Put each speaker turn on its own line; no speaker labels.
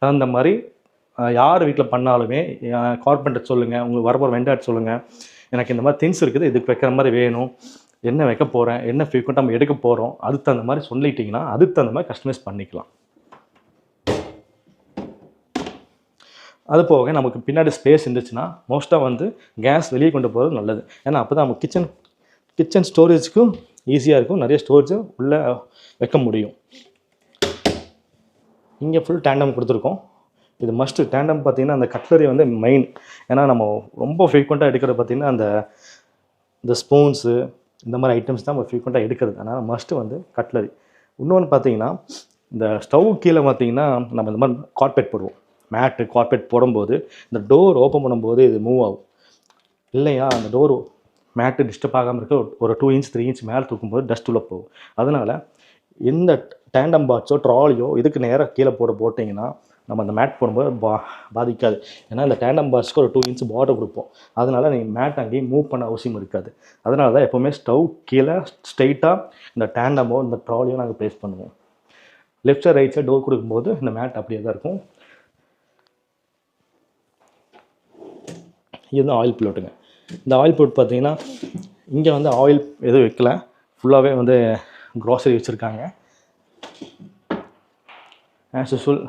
அந்த மாதிரி யார் வீட்டில் பண்ணாலுமே கார்பெண்டர் சொல்லுங்கள், உங்களுக்கு வரப்போகிற வெண்டாட் சொல்லுங்கள், எனக்கு இந்த மாதிரி திங்ஸ் இருக்குது, இதுக்கு வைக்கிற மாதிரி வேணும், என்ன வைக்க போகிறேன், என்ன ஃப்ரீக்வெண்ட்டாக நம்ம எடுக்க போகிறோம், அதுக்கு தகுந்த மாதிரி சொல்லிட்டிங்கன்னா அதுக்கு தகுந்த மாதிரி கஸ்டமைஸ் பண்ணிக்கலாம். அது போக நமக்கு பின்னாடி ஸ்பேஸ் இருந்துச்சுன்னா மோஸ்ட்டாக வந்து கேஸ் வெளியே கொண்டு போகிறது நல்லது. ஏன்னா அப்போ தான் நம்ம கிச்சன் ஸ்டோரேஜுக்கும் ஈஸியாக இருக்கும், நிறைய ஸ்டோரேஜும் உள்ளே வைக்க முடியும். இங்கே ஃபுல் டேண்டம் கொடுத்துருக்கோம். இது மஸ்ட்டு. டேண்டம் பார்த்திங்கன்னா அந்த கட்லரி வந்து மெயின். ஏன்னா நம்ம ரொம்ப ஃப்ரீக்வெண்ட்டாக எடுக்கிறது பார்த்திங்கன்னா இந்த ஸ்பூன்ஸு இந்த மாதிரி ஐட்டம்ஸ் தான் நம்ம ஃப்ரீக்வெண்ட்டாக எடுக்கிறது. அதனால் மஸ்ட்டு வந்து கட்லரி. இன்னொன்று பார்த்திங்கன்னா இந்த ஸ்டவ் கீழே பார்த்திங்கன்னா நம்ம இந்த மாதிரி கார்பெட் போடுவோம். மேட்டு கார்பெட் போடும்போது இந்த டோர் ஓப்பன் பண்ணும்போது இது மூவ் ஆகும் இல்லையா, அந்த டோர் மேட்டு டிஸ்டர்ப் ஆகாமல் இருக்க ஒரு 2 இன்ச் 3 இன்ச் மேலே தூக்கும்போது டஸ்ட் உள்ளே போகும். அதனால் எந்த டேண்டம் பாக்ஸோ ட்ராலியோ இதுக்கு நேராக கீழே போட்டிங்கன்னா நம்ம அந்த மேட் போடும்போது பாதிக்காது. ஏன்னா இந்த டேண்டம் பாக்ஸ்க்கு ஒரு 2 இன்ச் பார்டர் கொடுப்போம். அதனால் நீங்கள் மேட் அங்கேயும் மூவ் பண்ண அவசியம் இருக்காது. அதனால தான் எப்போவுமே ஸ்டவ் கீழே ஸ்ட்ரெயிட்டாக இந்த டேண்டமோ இந்த ட்ராலியோ நாங்கள் ப்ளேஸ் பண்ணுவோம். Left side right side door கொடுக்கும்போது இந்த மேட் அப்படியே தான் இருக்கும். இது வந்து ஆயில் பிளோட்டுங்க. இந்த ஆயில் பிளோட் பார்த்தீங்கன்னா இங்கே வந்து ஆயில் எதுவும் வைக்கல, ஃபுல்லாகவே வந்து க்ராசரி வச்சுருக்காங்க. As usual